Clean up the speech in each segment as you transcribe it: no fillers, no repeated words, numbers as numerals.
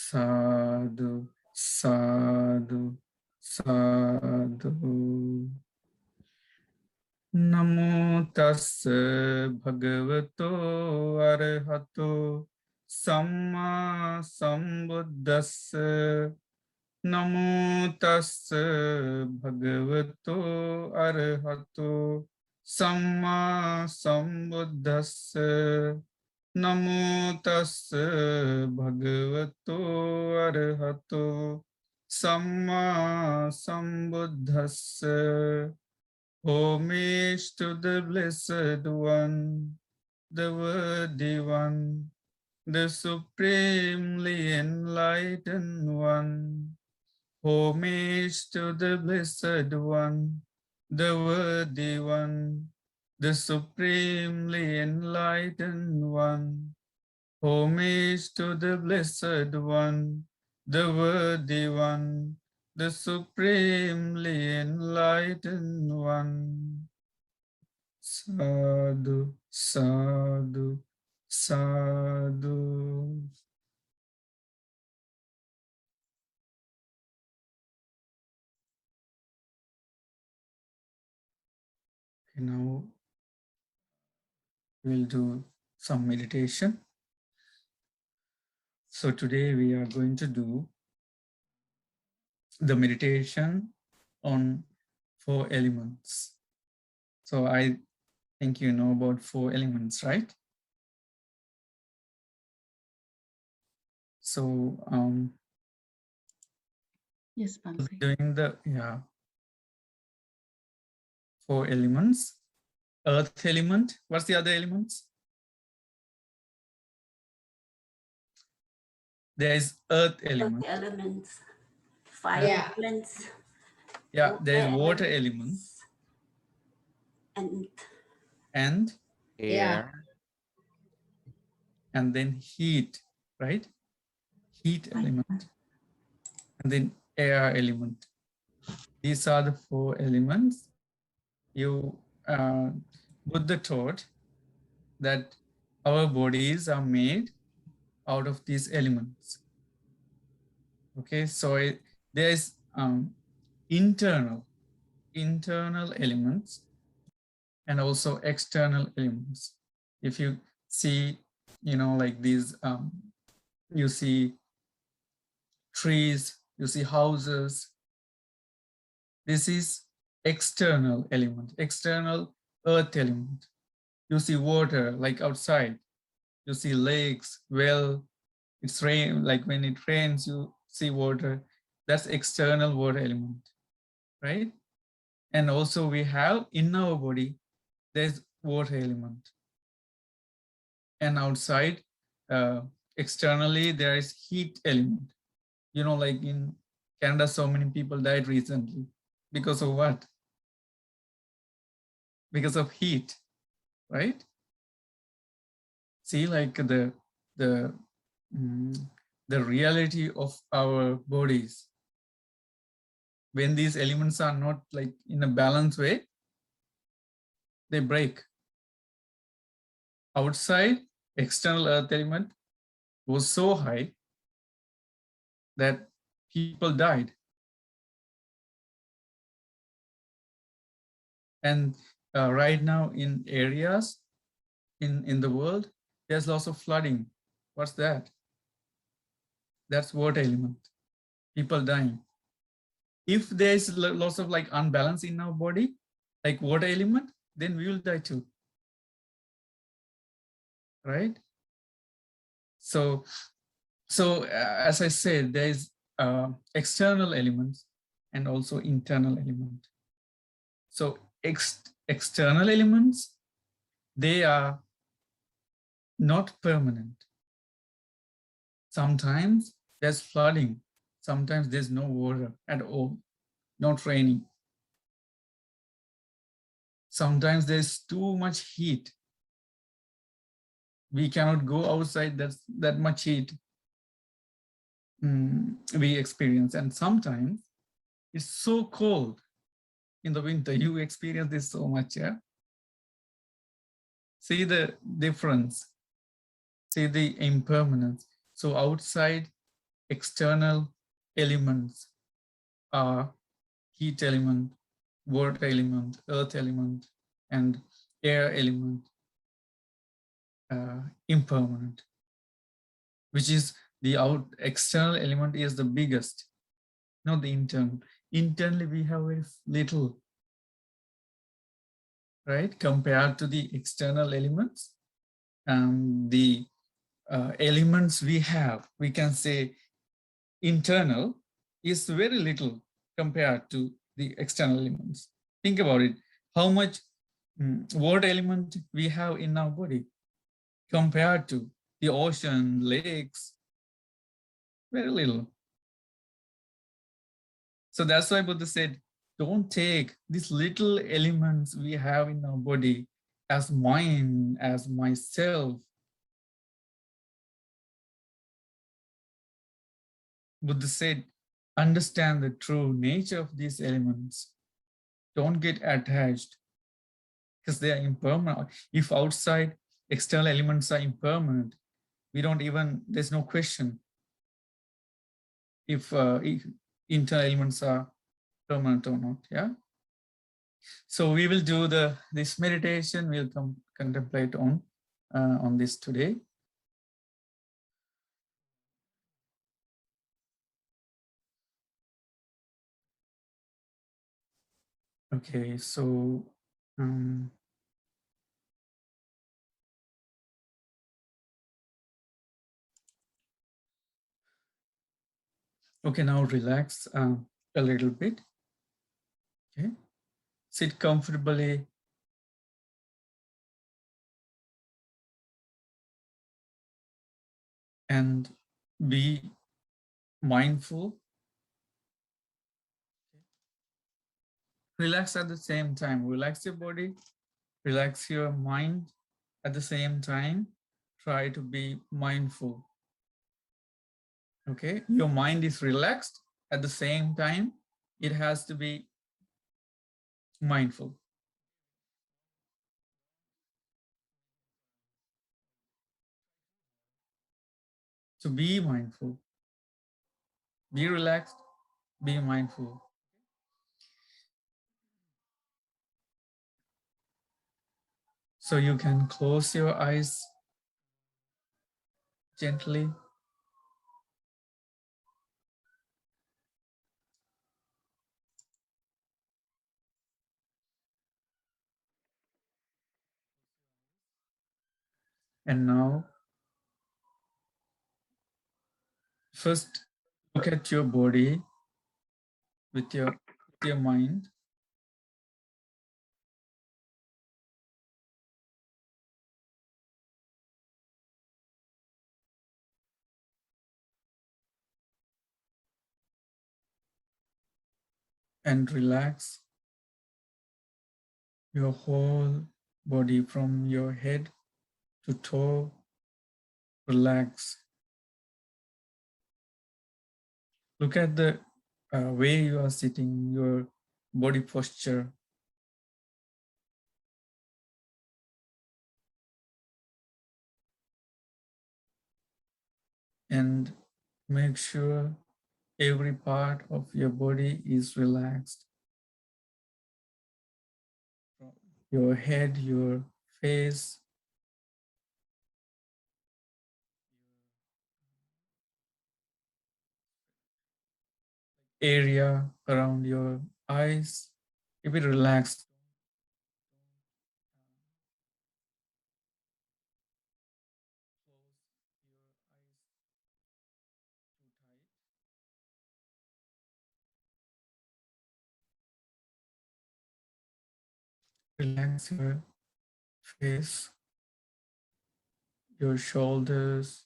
Sadhu, sadhu, sadhu. Namo tassa bhagavato arahato samma sambuddhassa. Namo tassa bhagavato arahato samma sambuddhassa. Namo tassa bhagavato arahato samma sambuddhassa. Homage to the Blessed One, the Worthy One, the Supremely Enlightened One. Homage to the Blessed One, the Worthy One, the Supremely Enlightened One. Homage to the Blessed One, the Worthy One, the Supremely Enlightened One. Sadhu, sadhu, sadhu. Okay, now we'll do some meditation. So today we are going to do the meditation on 4 elements. So I think you know about 4 elements, right? So yes, Bhante. doing the 4 elements. Earth element. What's the other elements? There is earth element. Elements. Fire elements. Yeah, there is water element. And air. And then heat, right? Heat element. And then air element. These are the 4 elements. You Buddha taught that our bodies are made out of these elements. Okay, so there is internal elements and also external elements. If you see, like these, you see trees, you see houses. This is external element, external earth element. You see water, like outside. You see lakes, well, it's rain, like when it rains, you see water. That's external water element, right? And also we have in our body, there's water element. And outside, externally, there is heat element. Like in Canada, so many people died recently. Because of what? Because of heat, right? See, like the reality of our bodies. When these elements are not like in a balanced way, they break. Outside, external earth element was so high that people died. And right now in areas in the world, there's lots of flooding. What's that? That's water element. People dying. If there's lots of like unbalance in our body, like water element, then we will die too. Right? So as I said, there is external elements and also internal element. So external elements, they are not permanent. Sometimes there's flooding. Sometimes there's no water at all, not raining. Sometimes there's too much heat. We cannot go outside, that's that much heat we experience. And sometimes it's so cold in the winter. You experience this so much, yeah? See the difference. See the impermanence. So outside external elements are heat element, water element, earth element, and air element, impermanent, which is the external element is the biggest, not the internal. Internally, we have very little, right, compared to the external elements. The elements we have, we can say internal is very little compared to the external elements. Think about it. How much water element we have in our body compared to the ocean, lakes, very little. So that's why Buddha said, don't take these little elements we have in our body as mine, as myself. Buddha said, understand the true nature of these elements. Don't get attached because they are impermanent. If outside external elements are impermanent, we don't even, there's no question if internal elements are permanent or not, yeah? So we will do this meditation, we'll contemplate on this today. Okay, so okay, now relax a little bit. Okay, sit comfortably. And be mindful. Relax at the same time. Relax your body, relax your mind at the same time. Try to be mindful. Okay, your mind is relaxed at the same time. It has to be mindful. So be mindful, be relaxed, be mindful. So you can close your eyes gently. And now, first look at your body with your mind. And relax your whole body from your head to toe. Relax. Look at the way you are sitting, your body posture. And make sure every part of your body is relaxed. Your head, your face, area around your eyes. Keep it relaxed. Relax your face, your shoulders,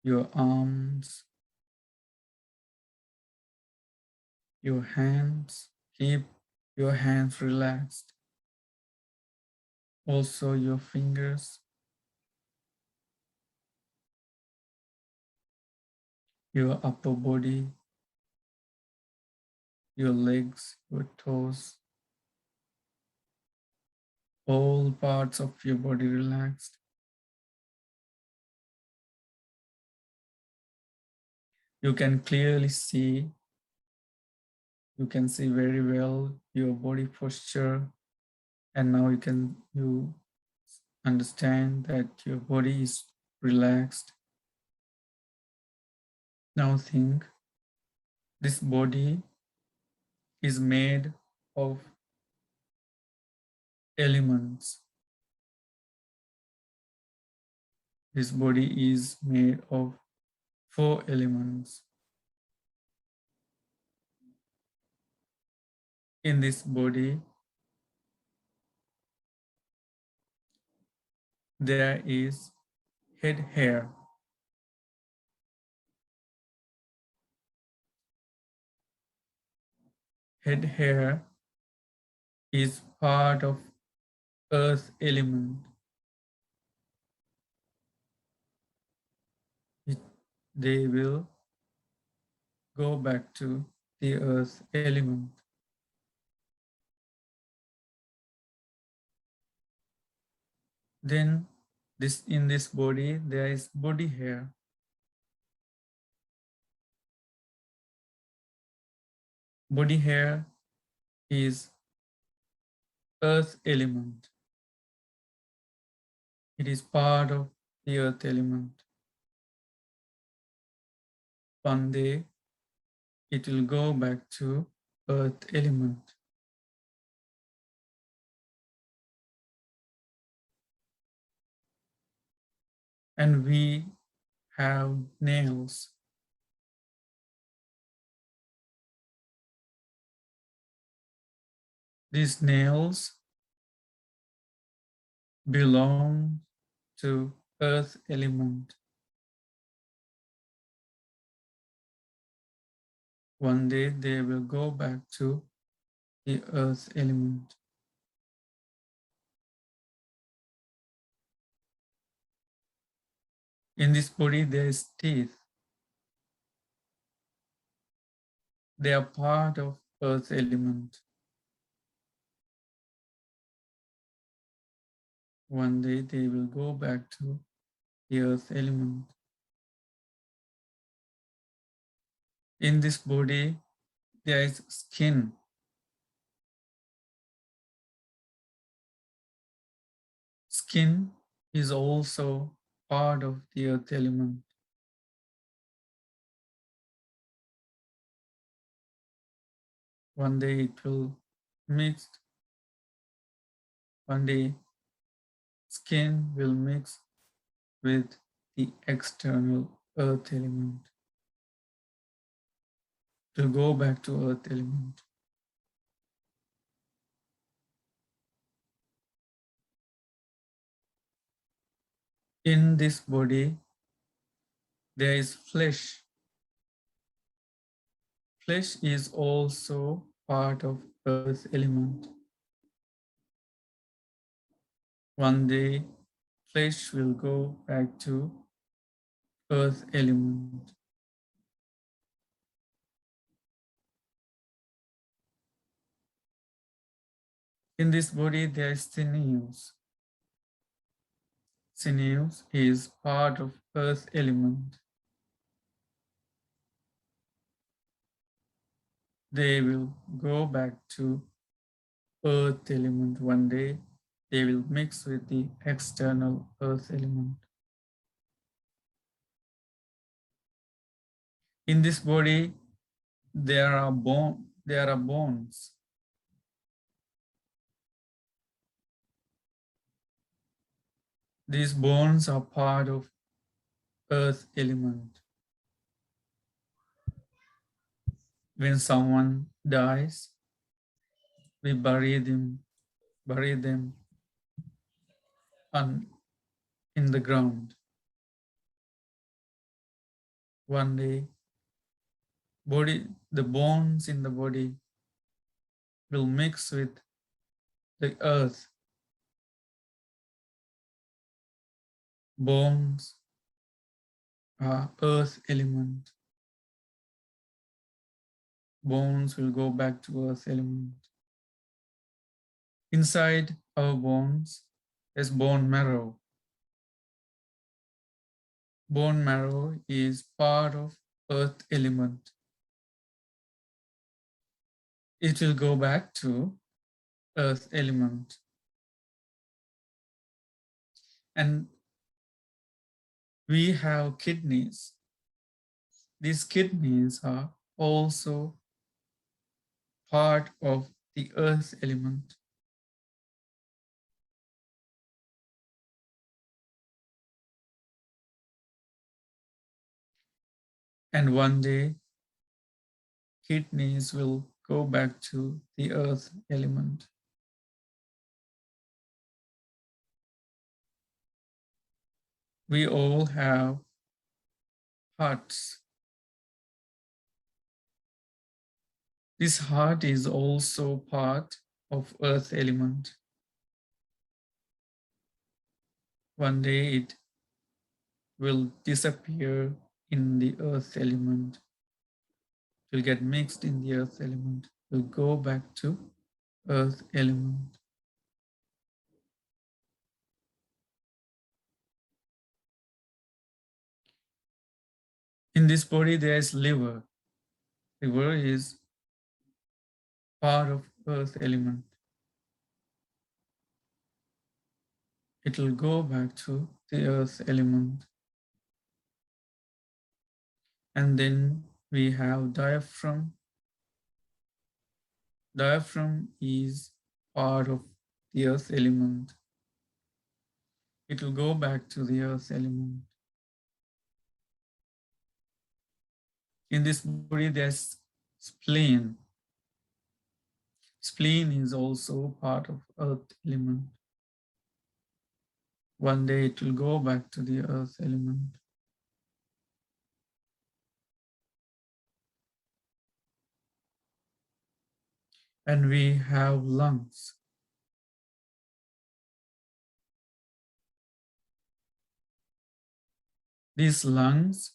your arms, your hands. Keep your hands relaxed. Also your fingers, your upper body, your legs, your toes, all parts of your body relaxed. You can clearly see, you can see very well your body posture, and now you understand that your body is relaxed. Now think, this body is made of elements. This body is made of 4 elements. In this body, there is head hair. Head hair is part of earth element. It, they will go back to the earth element. Then in this body, there is body hair. Body hair is earth element. It is part of the earth element. One day, it will go back to earth element. And we have nails. These nails belong to earth element. One day they will go back to the earth element. In this body there is teeth. They are part of earth element. One day they will go back to the earth element. In this body there is skin. Skin is also part of the earth element. One day it will mix. One day skin will mix with the external earth element to go back to earth element. In this body, there is flesh. Flesh is also part of earth element. One day, flesh will go back to earth element. In this body, there is sinews. Sinews is part of earth element. They will go back to earth element one day. They will mix with the external earth element. In this body, there are bones. These bones are part of earth element. When someone dies, we bury them in the ground. One day, the bones in the body will mix with the earth. Bones are earth element. Bones will go back to earth element. Inside our bones is bone marrow. Bone marrow is part of earth element. It will go back to earth element. And we have kidneys. These kidneys are also part of the earth element. And one day, kidneys will go back to the earth element. We all have hearts. This heart is also part of earth element. One day it will disappear in the earth element. It will get mixed in the earth element. It will go back to earth element. In this body there is liver. Liver is part of earth element. It will go back to the earth element. And then we have diaphragm. Diaphragm is part of the earth element. It will go back to the earth element. In this body, there's spleen. Spleen is also part of earth element. One day it will go back to the earth element. And we have lungs. These lungs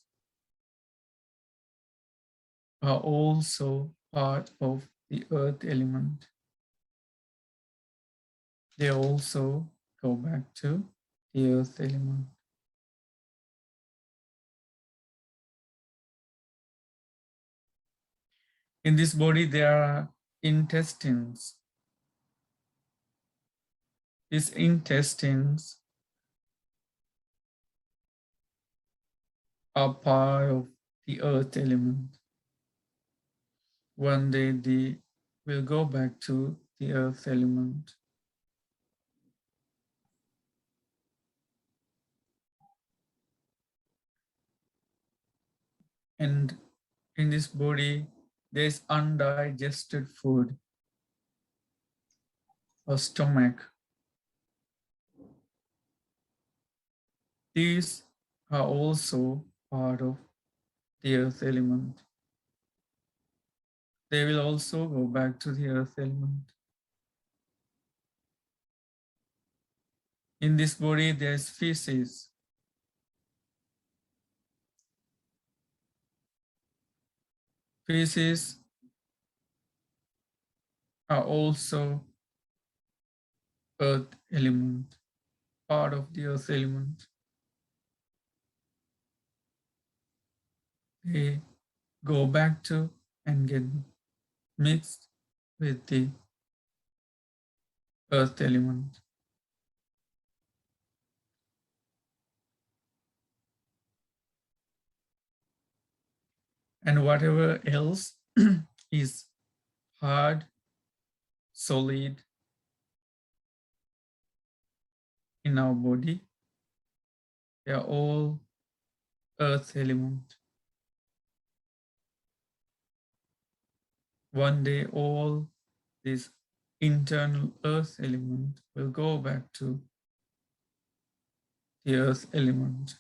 are also part of the earth element. They also go back to the earth element. In this body, there are intestines. These intestines are part of the earth element. One day they will go back to the earth element. And in this body, there is undigested food or stomach. These are also part of the earth element. They will also go back to the earth element. In this body, there is feces. Feces are also earth element, part of the earth element. They go back to and get mixed with the earth element. And whatever else is hard, solid in our body, they are all earth element. One day all this internal earth element will go back to the earth element.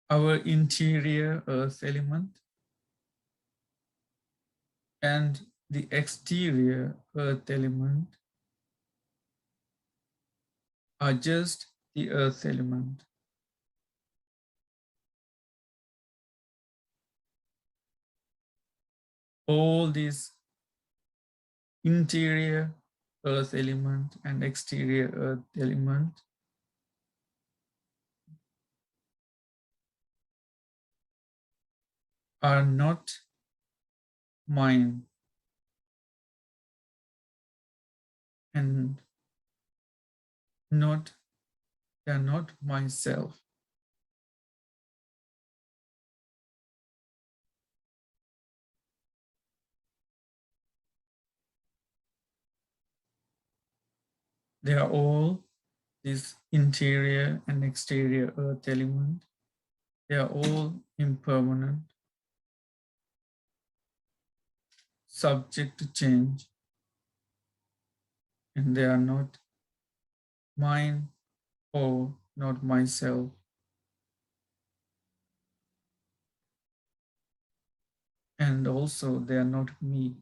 Our interior earth element and the exterior earth element are just the earth element. All these interior earth element and exterior earth element are not mine and they are not myself. They are all this interior and exterior earth element. They are all impermanent, subject to change, and they are not mine or not myself. And also they are not me.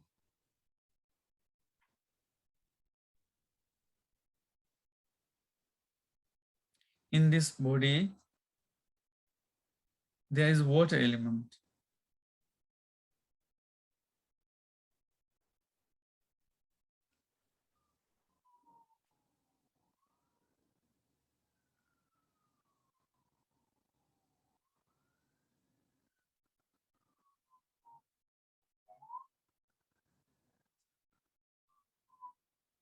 In this body, there is water element.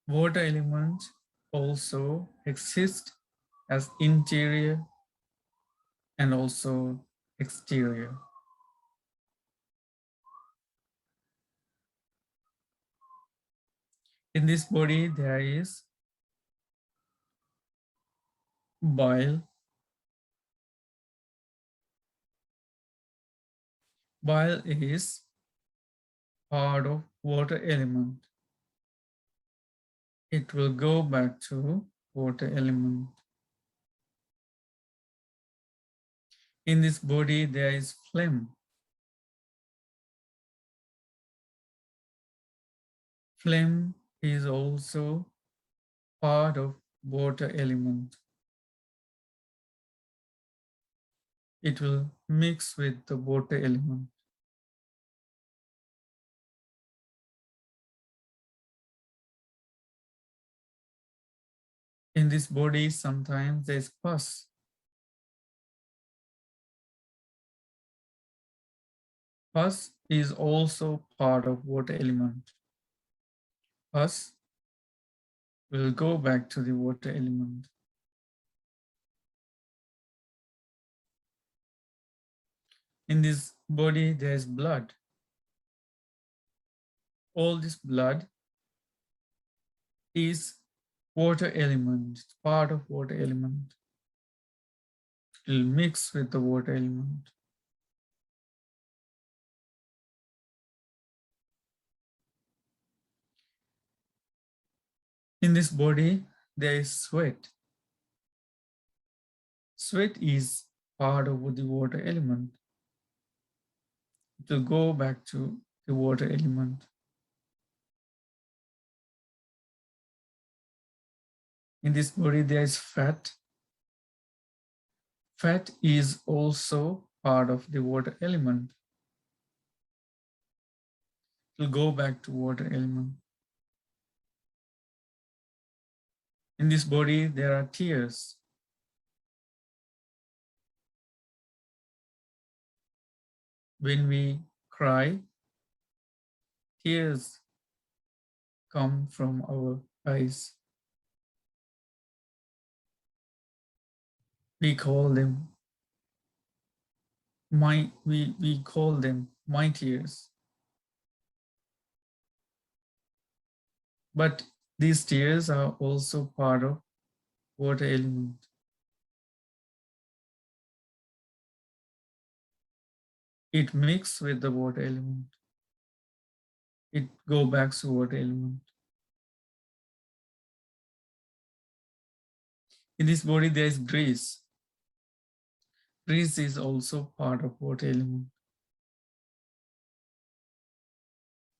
Water element also exists as interior and also exterior. In this body, there is bile. Bile is part of water element. It will go back to water element. In this body, there is phlegm. Phlegm is also part of water element. It will mix with the water element. In this body, sometimes there's pus. Pus is also part of water element. Pus will go back to the water element. In this body, there is blood. All this blood is water element, part of water element. It will mix with the water element. In this body, there is sweat. Sweat is part of the water element. It will go back to the water element. In this body, there is fat. Fat is also part of the water element. It will go back to water element. In this body, there are tears. When we cry, tears come from our eyes. We call them we call them my tears. But these tears are also part of water element. It mixes with the water element. It go back to water element. In this body, there is grease. Grease is also part of water element.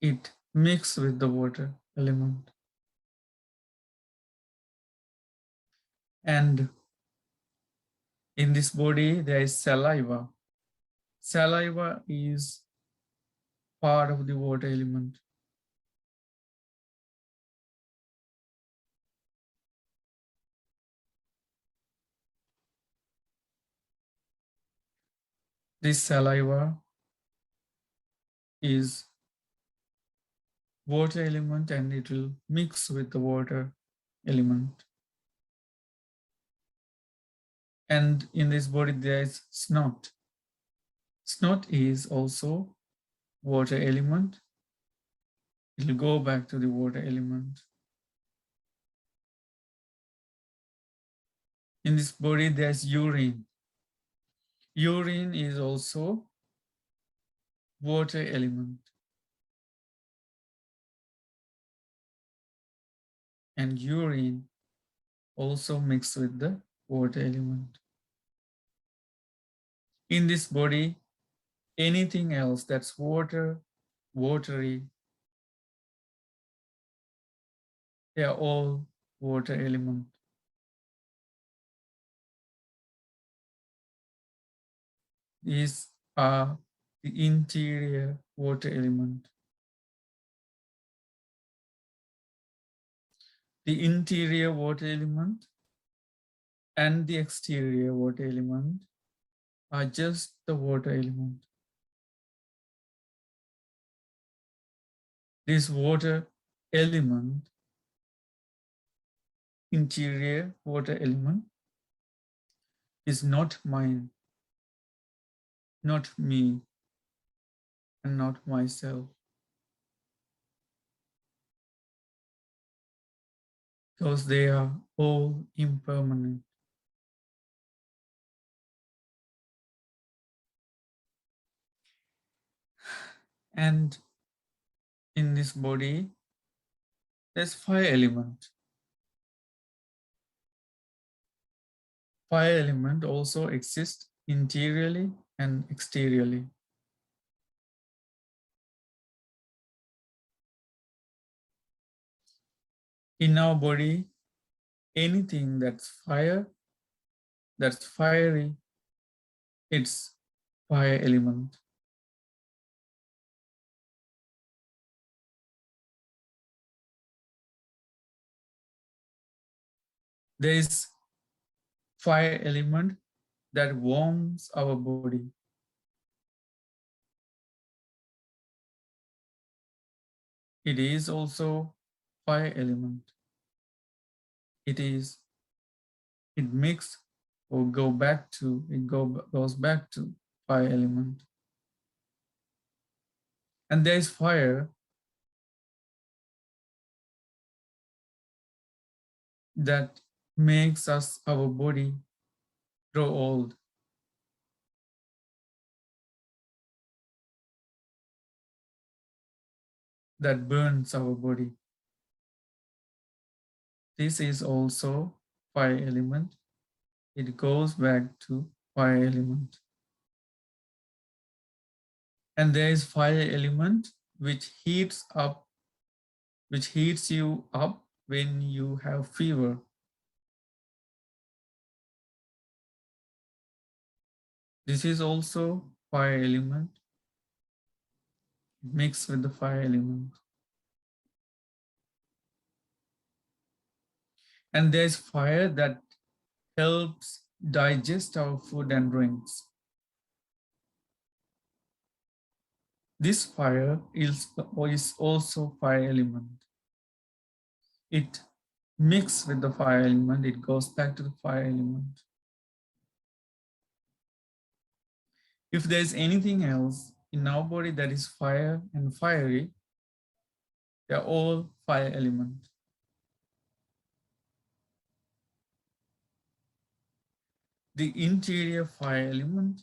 It mixes with the water element. And in this body, there is saliva. Saliva is part of the water element. This saliva is water element and it will mix with the water element. And in this body there is snot. Snot is also water element. It will go back to the water element. In this body there's urine. Urine is also water element. And urine also mixed with the water element. In this body, anything else that's water, watery, they are all water element. These are the interior water element. The interior water element and the exterior water element are just the water element. This water element, interior water element, is not mine, not me, and not myself. Because they are all impermanent. And in this body, there's fire element. Fire element also exists interiorly and exteriorly. In our body, anything that's fire, that's fiery, it's fire element. There is fire element that warms our body. It is also fire element. It mix or goes back to fire element. And there is fire that makes our body grow old. That burns our body. This is also fire element. It goes back to fire element. And there is fire element which heats you up when you have fever. This is also fire element. It mixes with the fire element. And there's fire that helps digest our food and drinks. This fire is also fire element. It mixes with the fire element, it goes back to the fire element. If there's anything else in our body that is fire and fiery, they're all fire element. The interior fire element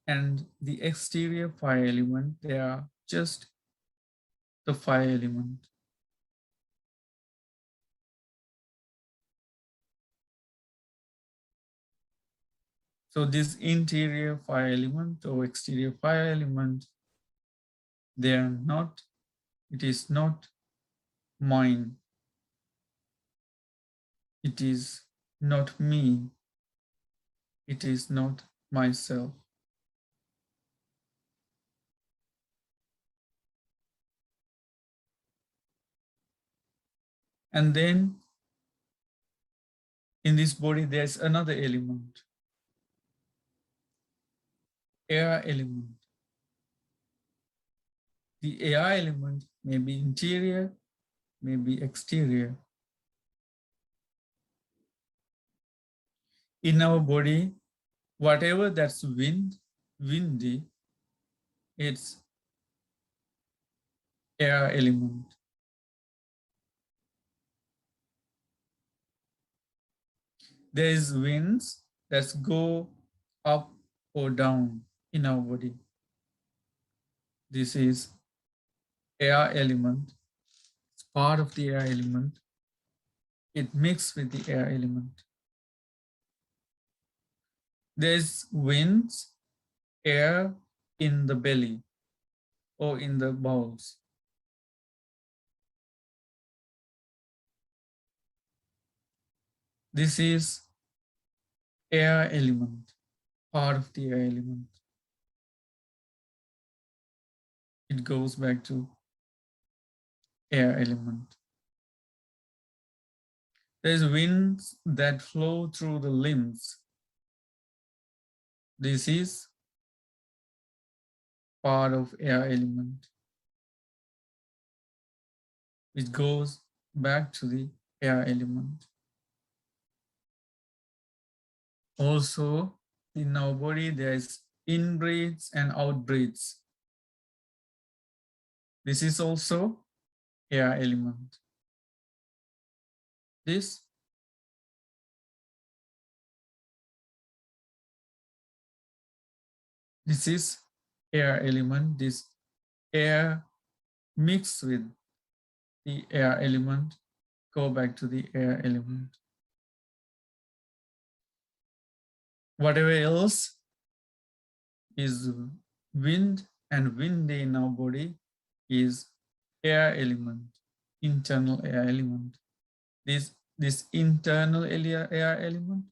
and the exterior fire element, they are just the fire element. So this interior fire element or exterior fire element, it is not mine. It is not me. It is not myself. And then in this body, there's another element, air element. The air element may be interior, may be exterior. In our body, whatever that's windy, it's air element. There is winds that go up or down in our body. This is air element. It's part of the air element. It mixes with the air element. There's winds, air in the belly or in the bowels. This is air element, part of the air element. It goes back to air element. There's winds that flow through the limbs. This is part of air element. It goes back to the air element. Also, in our body, there's in breaths and out breaths. This is also air element. This is air element. This air mixed with the air element, go back to the air element. Whatever else is wind and windy in our body is air element, internal air element. This internal air element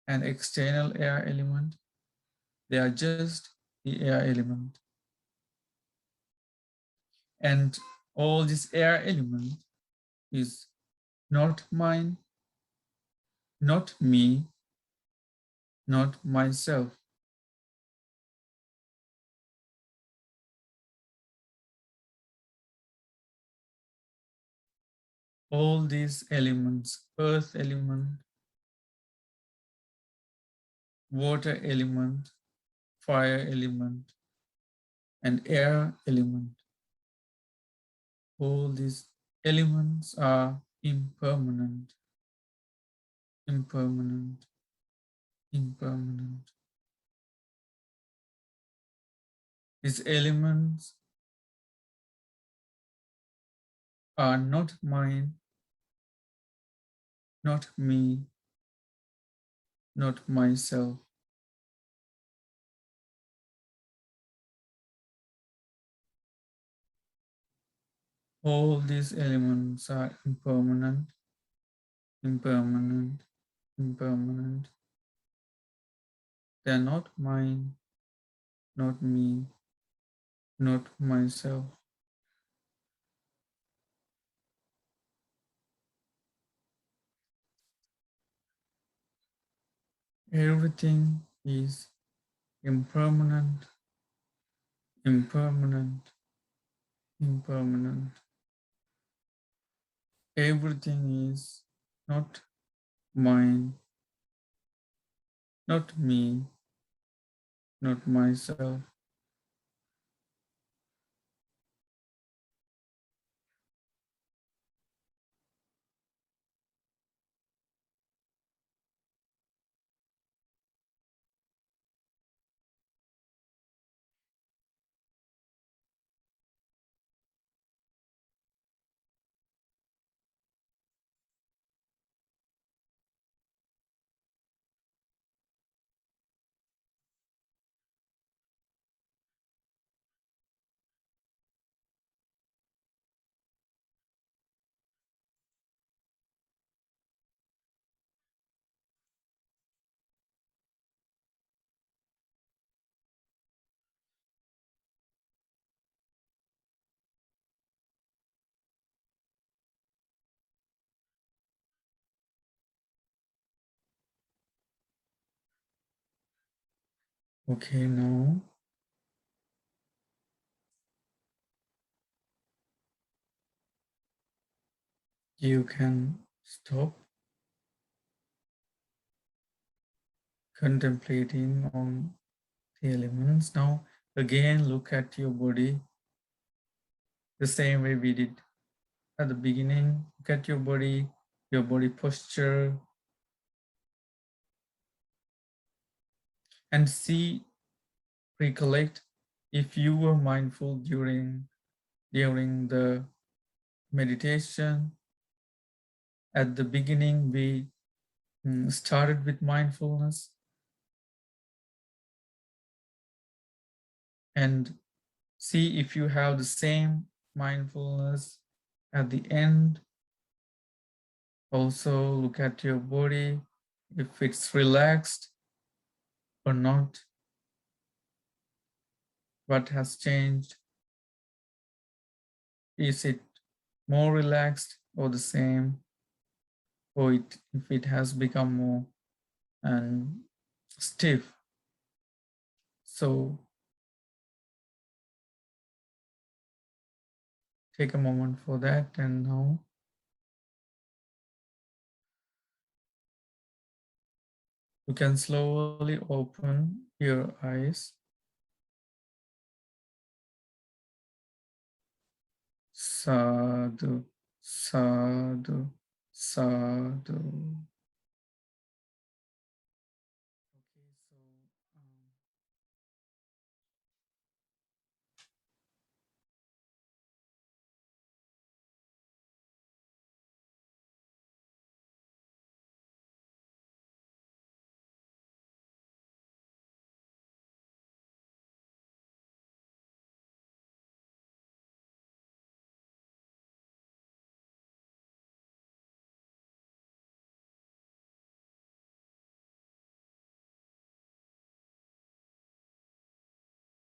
and external air element, they are just the air element. And all this air element is not mine, not me, not myself. All these elements, earth element, water element, fire element, and air element, all these elements are impermanent, impermanent, impermanent. These elements are not mine, not me, not myself. All these elements are impermanent, impermanent, impermanent. They are not mine, not me, not myself. Everything is impermanent, impermanent, impermanent. Everything is not mine, not me, not myself. Okay, now You can stop contemplating on the elements. Now again look at your body the same way we did at the beginning. Look at your body posture, and see, recollect if you were mindful during the meditation. At the beginning we started with mindfulness, and see if you have the same mindfulness at the end. Also look at your body, if it's relaxed or not, what has changed. Is it more relaxed or the same, or if it has become more and stiff? So take a moment for that, and now you can slowly open your eyes. Sadhu, sadhu, sadhu.